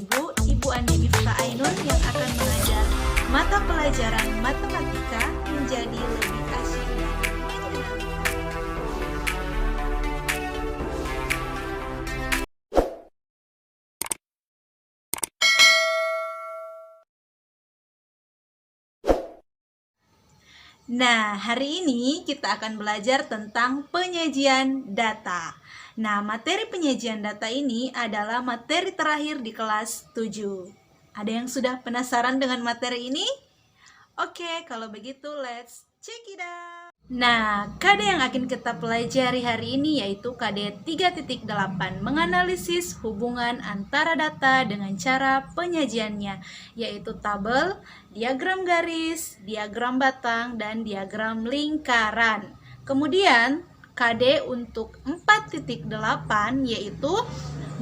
Ibu, Ibu Andi Miftah Ainun yang akan mengajar mata pelajaran matematika menjadi lebih asyik dan menyenangkan. Nah, hari ini kita akan belajar tentang penyajian data. Nah, materi penyajian data ini adalah materi terakhir di kelas 7. Ada yang sudah penasaran dengan materi ini? Oke, kalau begitu let's check it out. Nah, KD yang akan kita pelajari hari ini yaitu KD 3.8, menganalisis hubungan antara data dengan cara penyajiannya, yaitu tabel, diagram garis, diagram batang, dan diagram lingkaran. Kemudian, KD untuk 4.8 yaitu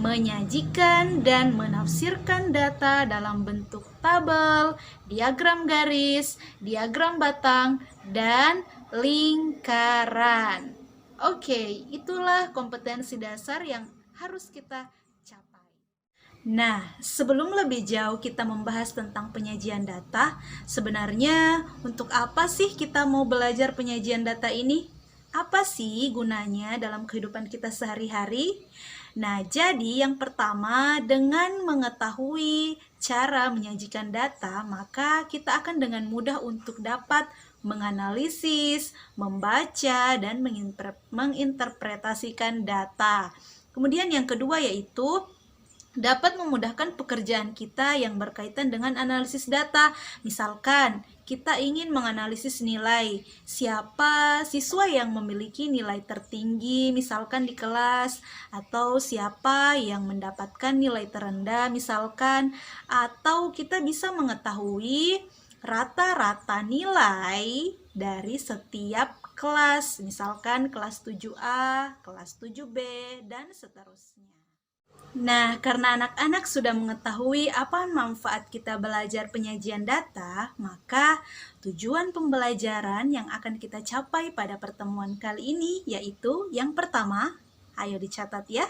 menyajikan dan menafsirkan data dalam bentuk tabel, diagram garis, diagram batang, dan lingkaran. Oke, itulah kompetensi dasar yang harus kita capai. Nah, sebelum lebih jauh kita membahas tentang penyajian data, sebenarnya untuk apa sih kita mau belajar penyajian data ini? Apa sih gunanya dalam kehidupan kita sehari-hari? Nah, jadi yang pertama, dengan mengetahui cara menyajikan data, maka kita akan dengan mudah untuk dapat menganalisis, membaca, dan menginterpretasikan data. Kemudian yang kedua yaitu dapat memudahkan pekerjaan kita yang berkaitan dengan analisis data. Misalkan kita ingin menganalisis nilai siapa siswa yang memiliki nilai tertinggi misalkan di kelas, atau siapa yang mendapatkan nilai terendah misalkan, atau kita bisa mengetahui rata-rata nilai dari setiap kelas, misalkan kelas 7A, kelas 7B, dan seterusnya. Nah, karena anak-anak sudah mengetahui apa manfaat kita belajar penyajian data, maka tujuan pembelajaran yang akan kita capai pada pertemuan kali ini yaitu yang pertama, ayo dicatat ya,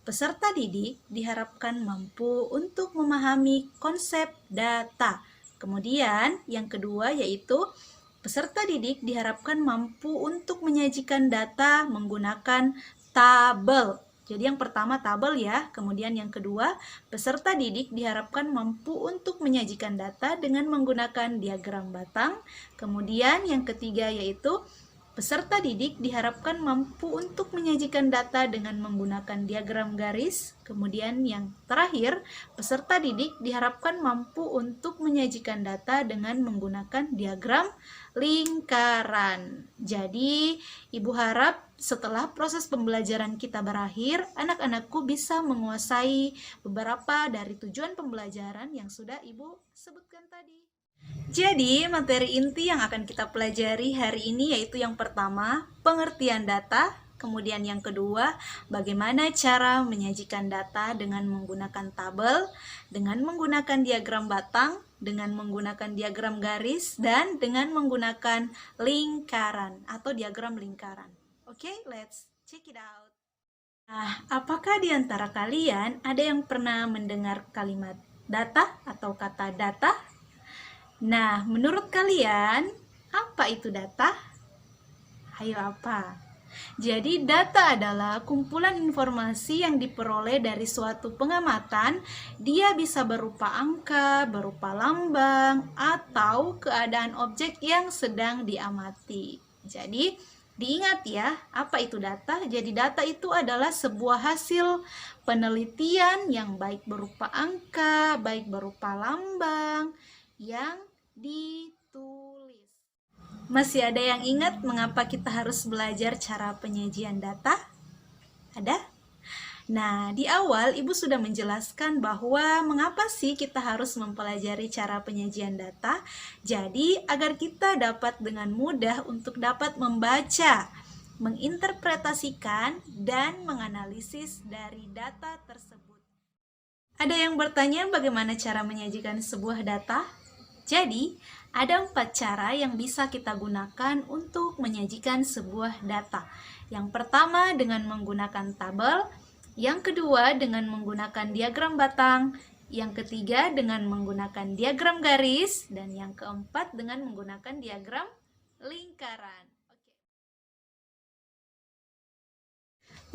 peserta didik diharapkan mampu untuk memahami konsep data. Kemudian yang kedua yaitu peserta didik diharapkan mampu untuk menyajikan data menggunakan tabel. Jadi yang pertama tabel ya, kemudian yang kedua peserta didik diharapkan mampu untuk menyajikan data dengan menggunakan diagram batang. Kemudian yang ketiga yaitu peserta didik diharapkan mampu untuk menyajikan data dengan menggunakan diagram garis. Kemudian yang terakhir, peserta didik diharapkan mampu untuk menyajikan data dengan menggunakan diagram lingkaran. Jadi, Ibu harap setelah proses pembelajaran kita berakhir, anak-anakku bisa menguasai beberapa dari tujuan pembelajaran yang sudah Ibu sebutkan tadi. Jadi, materi inti yang akan kita pelajari hari ini yaitu yang pertama, pengertian data. Kemudian yang kedua, bagaimana cara menyajikan data dengan menggunakan tabel, dengan menggunakan diagram batang, dengan menggunakan diagram garis, dan dengan menggunakan lingkaran atau diagram lingkaran. Oke, let's check it out. Nah, apakah di antara kalian ada yang pernah mendengar kalimat data atau kata data? Nah, menurut kalian, apa itu data? Ayo apa? Jadi, data adalah kumpulan informasi yang diperoleh dari suatu pengamatan. Dia bisa berupa angka, berupa lambang, atau keadaan objek yang sedang diamati. Jadi, diingat ya, apa itu data? Jadi, data itu adalah sebuah hasil penelitian yang baik berupa angka, baik berupa lambang, yang ditulis. Masih ada yang ingat mengapa kita harus belajar cara penyajian data? Ada? Nah, di awal Ibu sudah menjelaskan bahwa mengapa sih kita harus mempelajari cara penyajian data. Jadi, agar kita dapat dengan mudah untuk dapat membaca, menginterpretasikan, dan menganalisis dari data tersebut. Ada yang bertanya bagaimana cara menyajikan sebuah data? Jadi, ada 4 cara yang bisa kita gunakan untuk menyajikan sebuah data. Yang pertama dengan menggunakan tabel, yang kedua dengan menggunakan diagram batang, Yang ketiga dengan menggunakan diagram garis, dan yang keempat dengan menggunakan diagram lingkaran. Oke.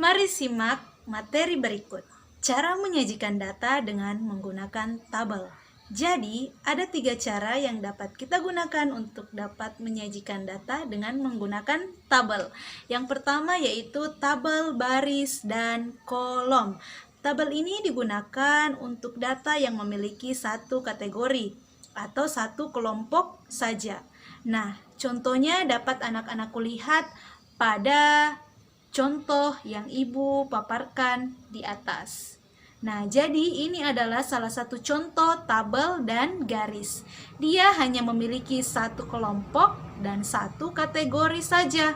Mari simak materi berikut. Cara menyajikan data dengan menggunakan tabel. Jadi, ada 3 cara yang dapat kita gunakan untuk dapat menyajikan data dengan menggunakan tabel. Yang pertama yaitu tabel baris dan kolom. Tabel ini digunakan untuk data yang memiliki satu kategori atau satu kelompok saja. Nah, contohnya dapat anak-anakku lihat pada contoh yang Ibu paparkan di atas. Nah, jadi ini adalah salah satu contoh tabel dan garis. Dia hanya memiliki satu kelompok dan satu kategori saja.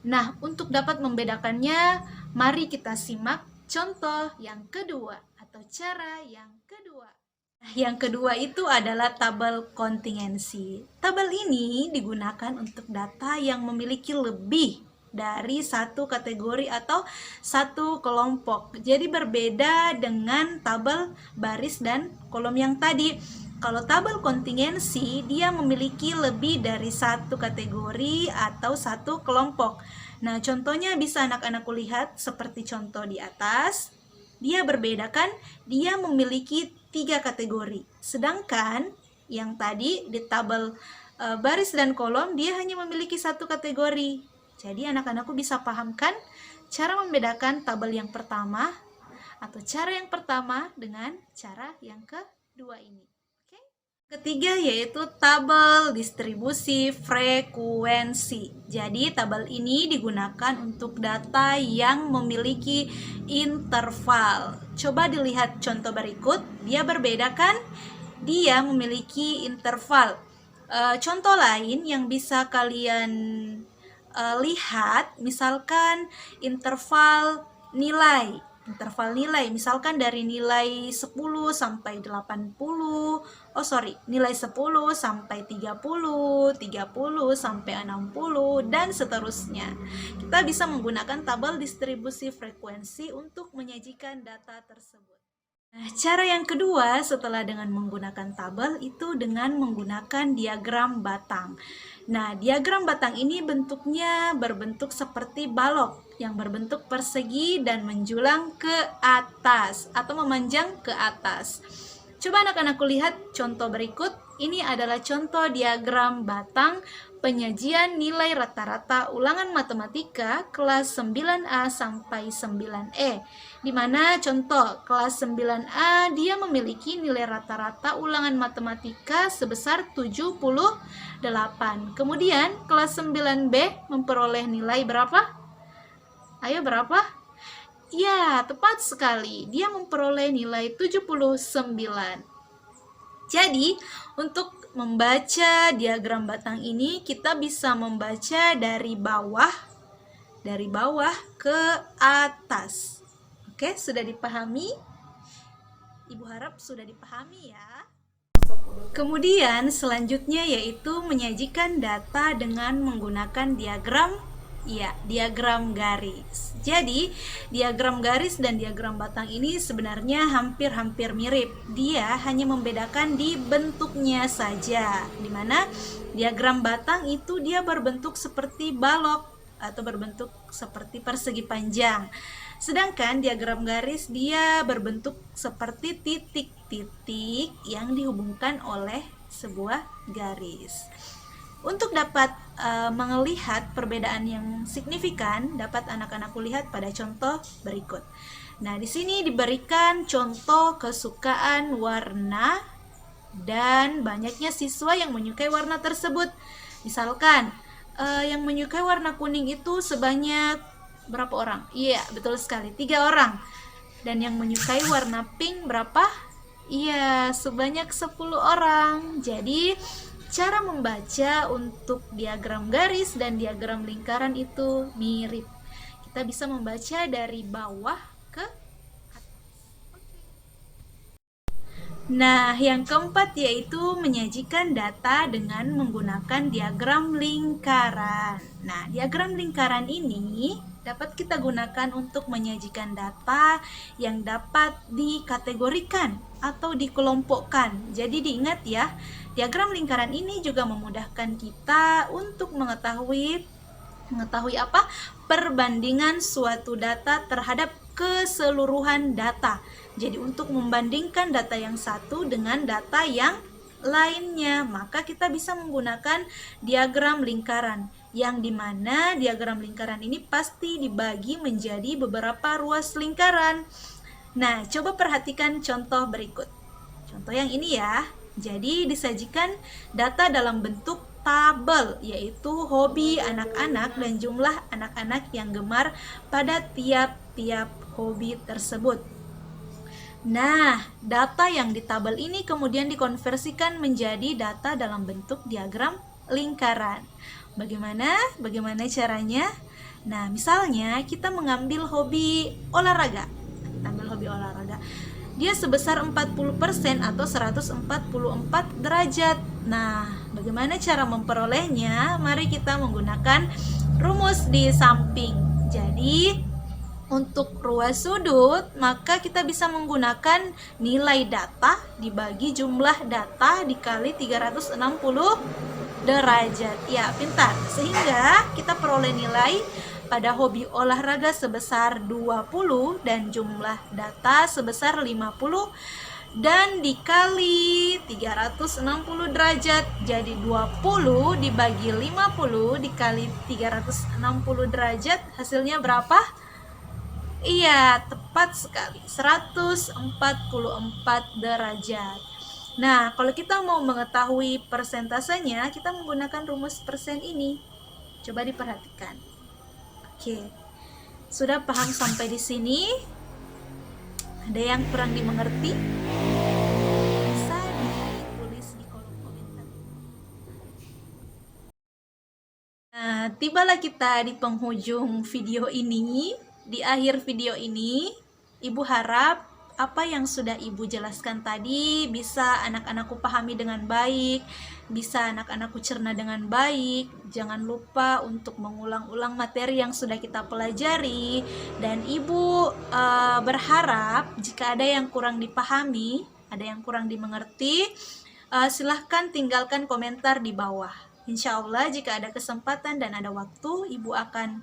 Nah, untuk dapat membedakannya, mari kita simak contoh yang kedua atau cara yang kedua. Yang kedua itu adalah tabel kontingensi. Tabel ini digunakan untuk data yang memiliki lebih dari satu kategori atau satu kelompok. Jadi berbeda dengan tabel baris dan kolom yang tadi. Kalau tabel kontingensi, dia memiliki lebih dari satu kategori atau satu kelompok. Nah, contohnya bisa anak-anakku lihat seperti contoh di atas. Dia berbeda kan? Dia memiliki 3 kategori. Sedangkan yang tadi di tabel baris dan kolom, dia hanya memiliki satu kategori. Jadi anak-anakku bisa pahamkan cara membedakan tabel yang pertama atau cara yang pertama dengan cara yang kedua ini. Oke? Ketiga yaitu tabel distribusi frekuensi. Jadi tabel ini digunakan untuk data yang memiliki interval. Coba dilihat contoh berikut, dia berbeda kan? Dia memiliki interval. Contoh lain yang bisa kalian lihat, misalkan interval nilai, misalkan dari nilai 10 sampai 80, nilai 10 sampai 30, 30 sampai 60, dan seterusnya. Kita bisa menggunakan tabel distribusi frekuensi untuk menyajikan data tersebut. Nah, cara yang kedua setelah dengan menggunakan tabel itu dengan menggunakan diagram batang. Nah, diagram batang ini bentuknya berbentuk seperti balok yang berbentuk persegi dan menjulang ke atas atau memanjang ke atas. Coba anak-anakku lihat contoh berikut. Ini adalah contoh diagram batang penyajian nilai rata-rata ulangan matematika kelas 9A sampai 9E. Di mana contoh kelas 9A dia memiliki nilai rata-rata ulangan matematika sebesar 78. Kemudian kelas 9B memperoleh nilai berapa? Ayo berapa? Ya, tepat sekali. Dia memperoleh nilai 79. Jadi, untuk membaca diagram batang ini, kita bisa membaca dari bawah ke atas. Oke, sudah dipahami? Ibu harap sudah dipahami ya. Kemudian selanjutnya yaitu menyajikan data dengan menggunakan diagram garis. Jadi, diagram garis dan diagram batang ini sebenarnya hampir-hampir mirip. Dia hanya membedakan di bentuknya saja. Di mana diagram batang itu dia berbentuk seperti balok atau berbentuk seperti persegi panjang. Sedangkan diagram garis dia berbentuk seperti titik-titik yang dihubungkan oleh sebuah garis. Untuk dapat melihat perbedaan yang signifikan, dapat anak-anakku lihat pada contoh berikut. Nah, di sini diberikan contoh kesukaan warna dan banyaknya siswa yang menyukai warna tersebut. Misalkan, yang menyukai warna kuning itu sebanyak berapa orang? Iya, betul sekali, 3 orang. Dan yang menyukai warna pink berapa? Iya, sebanyak 10 orang. Jadi, cara membaca untuk diagram garis dan diagram lingkaran itu mirip. Kita bisa membaca dari bawah ke atas. Nah, yang keempat yaitu menyajikan data dengan menggunakan diagram lingkaran. Nah, diagram lingkaran ini dapat kita gunakan untuk menyajikan data yang dapat dikategorikan atau dikelompokkan. Jadi diingat ya, diagram lingkaran ini juga memudahkan kita untuk mengetahui apa? Perbandingan suatu data terhadap keseluruhan data. Jadi untuk membandingkan data yang satu dengan data yang lainnya, maka kita bisa menggunakan diagram lingkaran, yang dimana diagram lingkaran ini pasti dibagi menjadi beberapa ruas lingkaran. Nah, coba perhatikan contoh berikut. Contoh yang ini ya. Jadi disajikan data dalam bentuk tabel, yaitu hobi anak-anak dan jumlah anak-anak yang gemar pada tiap-tiap hobi tersebut. Nah, data yang di tabel ini kemudian dikonversikan menjadi data dalam bentuk diagram lingkaran. Bagaimana caranya? Nah, misalnya kita mengambil hobi olahraga. Kita ambil hobi olahraga. Dia sebesar 40% atau 144 derajat. Nah, bagaimana cara memperolehnya? Mari kita menggunakan rumus di samping. Jadi, untuk ruas sudut, maka kita bisa menggunakan nilai data dibagi jumlah data dikali 360 derajat. Ya, pintar. Sehingga kita peroleh nilai pada hobi olahraga sebesar 20 dan jumlah data sebesar 50 dan dikali 360 derajat, jadi 20 dibagi 50 dikali 360 derajat, hasilnya berapa? Iya, tepat sekali, 144 derajat. Nah, kalau kita mau mengetahui persentasenya, kita menggunakan rumus persen ini. Coba diperhatikan. Oke, sudah paham sampai di sini? Ada yang kurang dimengerti? Bisa ditulis di kolom komentar. Nah, tibalah kita di penghujung video ini. Di akhir video ini, Ibu harap apa yang sudah Ibu jelaskan tadi bisa anak-anakku pahami dengan baik, bisa anak-anakku cerna dengan baik. Jangan lupa untuk mengulang-ulang materi yang sudah kita pelajari. Dan Ibu berharap jika ada yang kurang dipahami, ada yang kurang dimengerti, silahkan tinggalkan komentar di bawah. Insya Allah jika ada kesempatan dan ada waktu, Ibu akan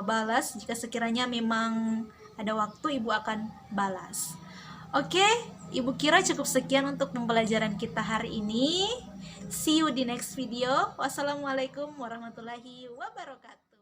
balas. Jika sekiranya memang ada waktu, Ibu akan balas. Oke, Ibu kira cukup sekian untuk pembelajaran kita hari ini. See you di next video. Wassalamualaikum warahmatullahi wabarakatuh.